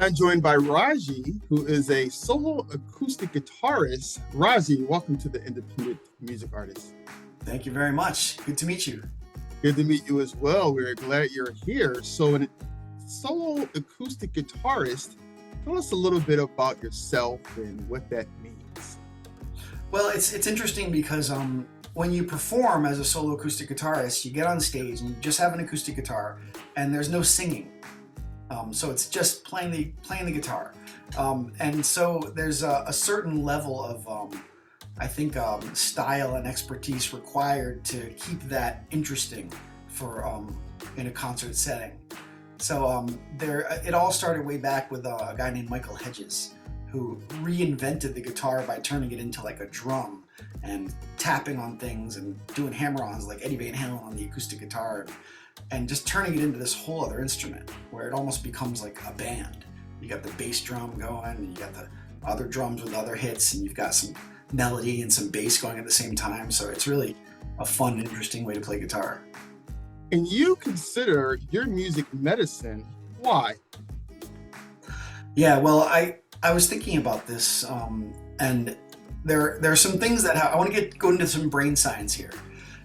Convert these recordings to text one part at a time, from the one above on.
I'm joined by Raji, who is a solo acoustic guitarist. Raji, welcome to the Independent Music Artist. Thank you very much. Good to meet you. Good to meet you as well. We're glad you're here. So, a solo acoustic guitarist, tell us a little bit about yourself and what that means. Well, it's interesting because when you perform as a solo acoustic guitarist, you get on stage and you just have an acoustic guitar, and there's no singing. So it's just playing the guitar, and so there's a certain level of I think style and expertise required to keep that interesting for in a concert setting. So it all started way back with a guy named Michael Hedges, who reinvented the guitar by turning it into like a drum and tapping on things and doing hammer-ons like Eddie Van Halen on the acoustic guitar, and just turning it into this whole other instrument where it almost becomes like a band. You got the bass drum going, and you got the other drums with other hits, and you've got some melody and some bass going at the same time. So it's really a fun and interesting way to play guitar. And you consider your music medicine. Why? Yeah, well, I was thinking about this, and there are some things that I want to go into some brain science here.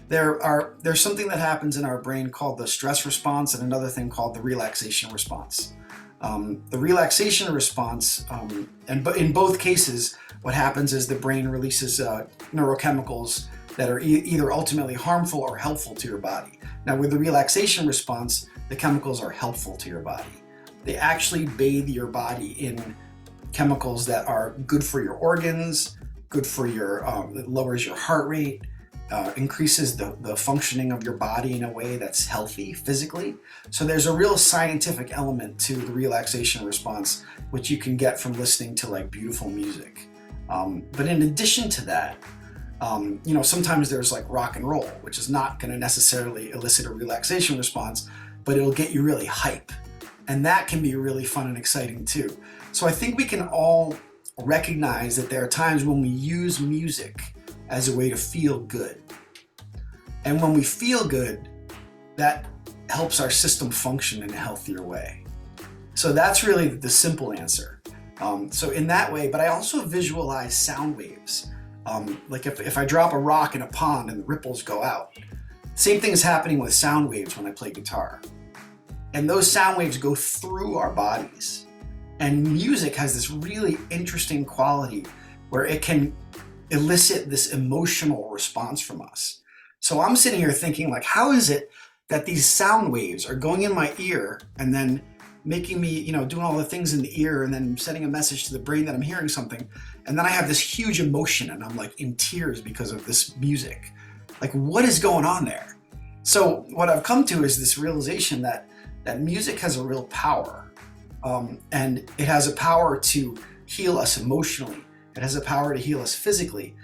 There's something that happens in our brain called the stress response, and another thing called the relaxation response. The relaxation response, and in both cases, what happens is the brain releases neurochemicals that are either ultimately harmful or helpful to your body. Now, with the relaxation response, the chemicals are helpful to your body. They actually bathe your body in chemicals that are good for your organs, good for your, it lowers your heart rate, increases the functioning of your body in a way that's healthy physically. So there's a real scientific element to the relaxation response, which you can get from listening to like beautiful music. But in addition to that, sometimes there's like rock and roll, which is not going to necessarily elicit a relaxation response, but it'll get you really hype. And that can be really fun and exciting too. So I think we can all recognize that there are times when we use music as a way to feel good. And when we feel good, that helps our system function in a healthier way. So that's really the simple answer. So in that way, but I also visualize sound waves. Like if I drop a rock in a pond and the ripples go out, same thing is happening with sound waves when I play guitar. And those sound waves go through our bodies. And music has this really interesting quality where it can elicit this emotional response from us. So I'm sitting here thinking, like, how is it that these sound waves are going in my ear and then making me, doing all the things in the ear and then sending a message to the brain that I'm hearing something. And then I have this huge emotion and I'm like in tears because of this music. Like, what is going on there? So what I've come to is this realization that music has a real power. And it has a power to heal us emotionally. It has the power to heal us physically,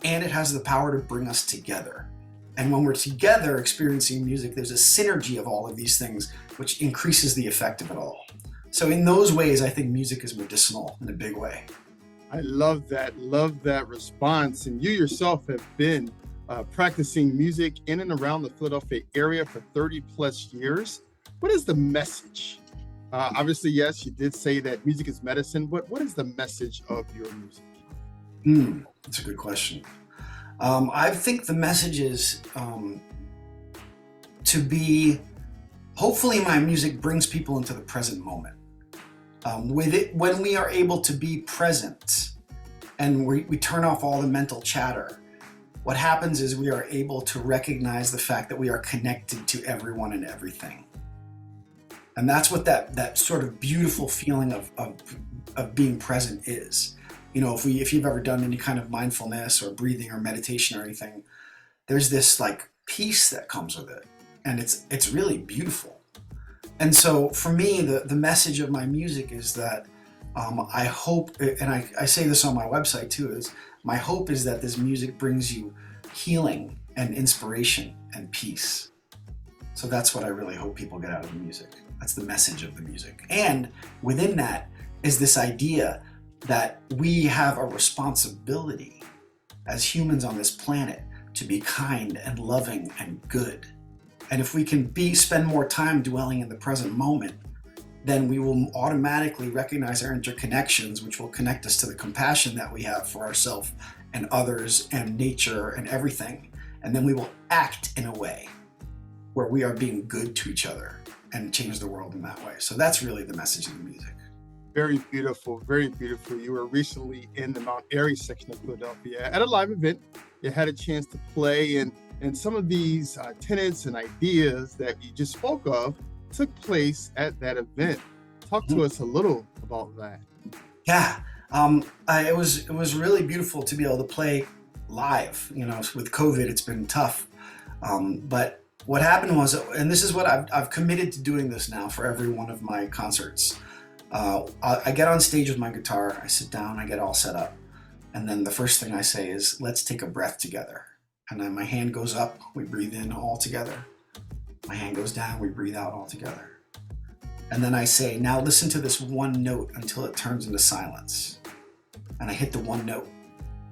and it has the power to bring us together. And when we're together experiencing music, there's a synergy of all of these things, which increases the effect of it all. So in those ways, I think music is medicinal in a big way. I love that response. And you yourself have been practicing music in and around the Philadelphia area for 30 plus years. What is the message? Obviously, yes, you did say that music is medicine, but what is the message of your music? That's a good question. I think the message is to be, hopefully my music brings people into the present moment. With it, when we are able to be present and we turn off all the mental chatter, what happens is we are able to recognize the fact that we are connected to everyone and everything. And that's what that sort of beautiful feeling of being present is. If you've ever done any kind of mindfulness or breathing or meditation or anything, there's this like peace that comes with it, and it's really beautiful. And so for me, the message of my music is that I hope, and I say this on my website too, is my hope is that this music brings you healing and inspiration and peace. So that's what I really hope people get out of the music. That's the message of the music. And within that is this idea that we have a responsibility as humans on this planet to be kind and loving and good. And if we can spend more time dwelling in the present moment, then we will automatically recognize our interconnections, which will connect us to the compassion that we have for ourselves and others and nature and everything. And then we will act in a way where we are being good to each other and change the world in that way. So that's really the message of the music. Very beautiful, very beautiful. You were recently in the Mount Airy section of Philadelphia at a live event. You had a chance to play, and some of these tenets and ideas that you just spoke of took place at that event. Talk to us a little about that. Yeah, it was really beautiful to be able to play live. You know, with COVID, it's been tough. But what happened was, and this is what I've committed to doing this now for every one of my concerts. I get on stage with my guitar, I sit down, I get all set up, and then the first thing I say is, let's take a breath together. And then my hand goes up, we breathe in all together. My hand goes down, we breathe out all together. And then I say, now listen to this one note until it turns into silence. And I hit the one note,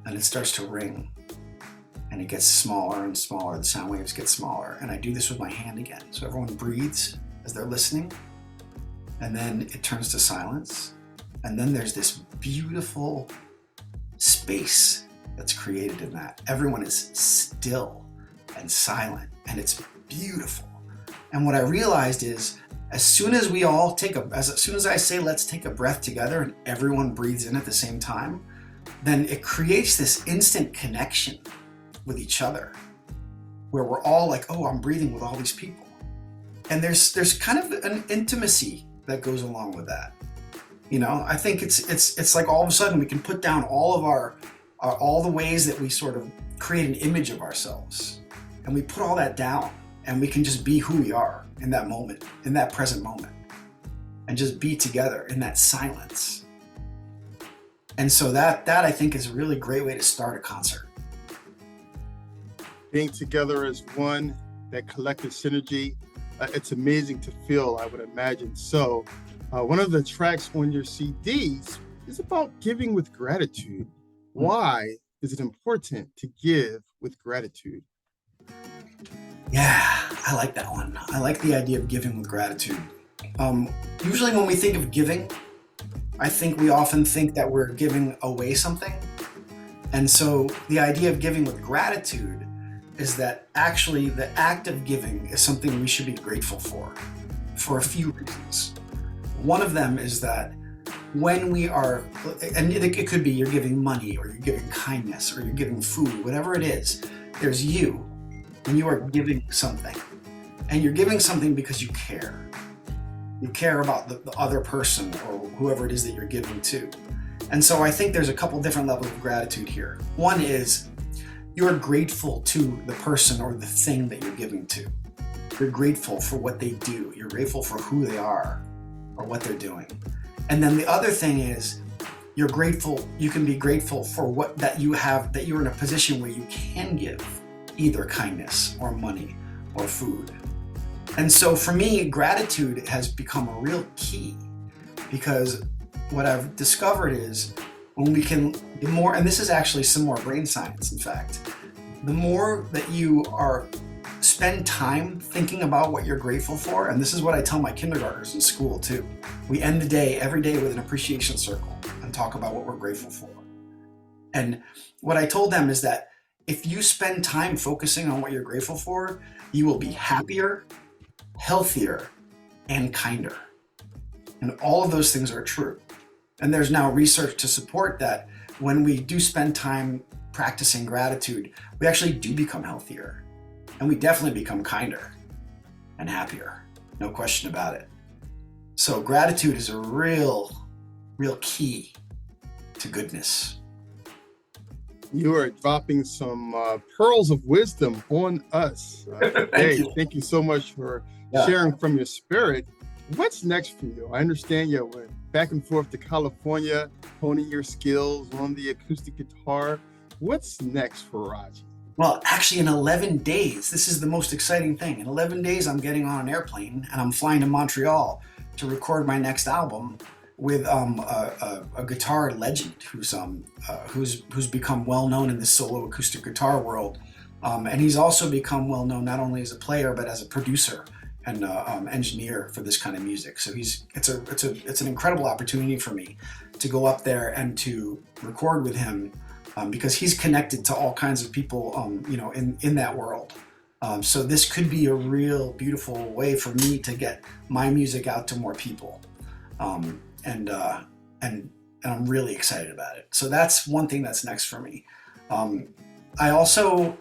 and it starts to ring. And it gets smaller and smaller, the sound waves get smaller. And I do this with my hand again. So everyone breathes as they're listening. And then it turns to silence. And then there's this beautiful space that's created in that. Everyone is still and silent, and it's beautiful. And what I realized is, as soon as I say, let's take a breath together, and everyone breathes in at the same time, then it creates this instant connection with each other, where we're all like, oh, I'm breathing with all these people. And there's kind of an intimacy that goes along with that. You know, I think it's like all of a sudden we can put down all of all the ways that we sort of create an image of ourselves, and we put all that down, and we can just be who we are in that moment, in that present moment, and just be together in that silence. And so that I think is a really great way to start a concert. Being together as one, that collective synergy, it's amazing to feel, I would imagine. So one of the tracks on your CDs is about giving with gratitude. Why is it important to give with gratitude? Yeah, I like that one. I like the idea of giving with gratitude. Usually when we think of giving, I think we often think that we're giving away something. And so the idea of giving with gratitude is that actually the act of giving is something we should be grateful for a few reasons. One of them is that when we are, and it could be you're giving money, or you're giving kindness, or you're giving food, whatever it is, there's you, and you are giving something. And you're giving something because you care. You care about the other person or whoever it is that you're giving to. And so I think there's a couple different levels of gratitude here. One is you're grateful to the person or the thing that you're giving to. You're grateful for what they do. You're grateful for who they are or what they're doing. And then the other thing is you're grateful, you can be grateful for that you're in a position where you can give either kindness or money or food. And so for me, gratitude has become a real key, because what I've discovered is when we can, the more, and this is actually some more brain science, in fact, the more that you spend time thinking about what you're grateful for, and this is what I tell my kindergartners in school too. We end the day every day with an appreciation circle and talk about what we're grateful for. And what I told them is that if you spend time focusing on what you're grateful for, you will be happier, healthier, and kinder. And all of those things are true. And there's now research to support that when we do spend time practicing gratitude, we actually do become healthier. And we definitely become kinder and happier. No question about it. So gratitude is a real key to goodness. You are dropping some pearls of wisdom on us today. Thank you so much for sharing from your spirit. What's next for you? I understand you went back and forth to California, honing your skills on the acoustic guitar. What's next for Raji? Well, actually, in 11 days, this is the most exciting thing. In 11 days, I'm getting on an airplane and I'm flying to Montreal to record my next album with a guitar legend who's become well known in the solo acoustic guitar world, and he's also become well known not only as a player but as a producer engineer for this kind of music. So it's an incredible opportunity for me to go up there and to record with him, because he's connected to all kinds of people, in that world. So this could be a real beautiful way for me to get my music out to more people, and I'm really excited about it. So that's one thing that's next for me. I also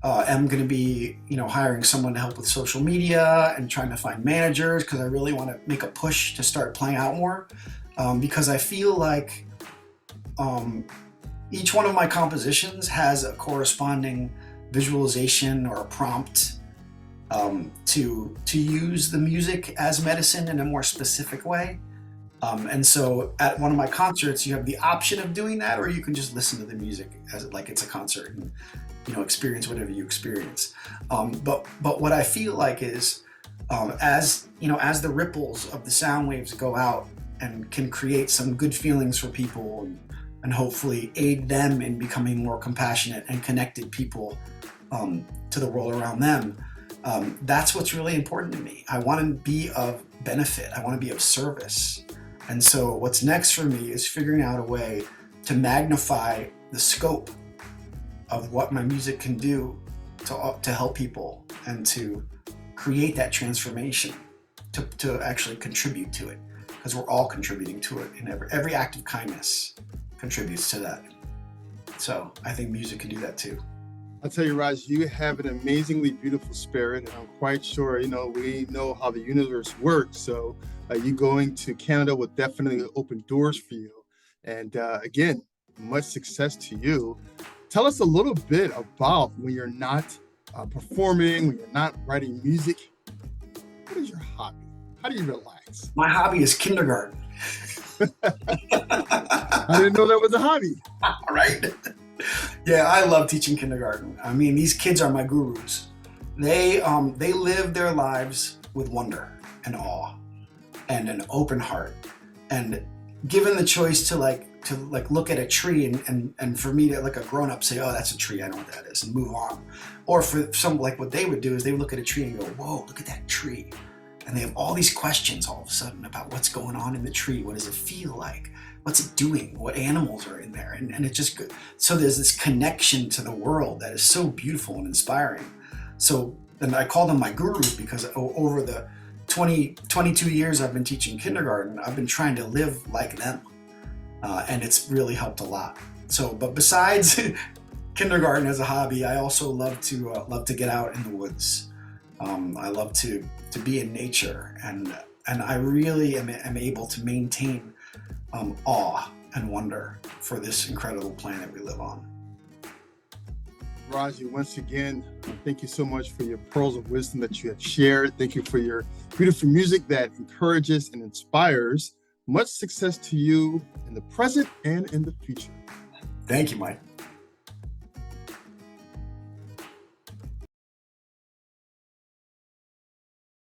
am going to be, hiring someone to help with social media and trying to find managers, because I really want to make a push to start playing out more, because I feel like each one of my compositions has a corresponding visualization or a prompt to use the music as medicine in a more specific way. And so at one of my concerts, you have the option of doing that, or you can just listen to the music as like it's a concert and experience whatever you experience. But what I feel like is, as the ripples of the sound waves go out and can create some good feelings for people, and hopefully aid them in becoming more compassionate and connected people to the world around them. That's what's really important to me. I want to be of benefit. I want to be of service. And so what's next for me is figuring out a way to magnify the scope of what my music can do to help people and to create that transformation, to actually contribute to it, because we're all contributing to it, and every act of kindness contributes to that. So I think music can do that too. I'll tell you, Raj, you have an amazingly beautiful spirit, and I'm quite sure, we know how the universe works. So you going to Canada will definitely open doors for you. And again, much success to you. Tell us a little bit about when you're not performing, when you're not writing music. What is your hobby? How do you relax? My hobby is kindergarten. I didn't know that was a hobby. Right? Yeah, I love teaching kindergarten. I mean, these kids are my gurus. They live their lives with wonder and awe and an open heart. And given the choice to look at a tree and for me to, like a grown up, say, oh, that's a tree, I know what that is, and move on. Or for some, like what they would do is they would look at a tree and go, whoa, look at that tree. And they have all these questions all of a sudden about what's going on in the tree. What does it feel like? What's it doing? What animals are in there? And it just, so there's this connection to the world that is so beautiful and inspiring. So, and I call them my gurus, because over the 22 years I've been teaching kindergarten, I've been trying to live like them. And it's really helped a lot. So, but besides kindergarten as a hobby, I also love to get out in the woods. I love to be in nature, and I really am able to maintain awe and wonder for this incredible planet we live on. Raji, once again, thank you so much for your pearls of wisdom that you have shared. Thank you for your beautiful music that encourages and inspires. Much success to you in the present and in the future. Thank you, Mike.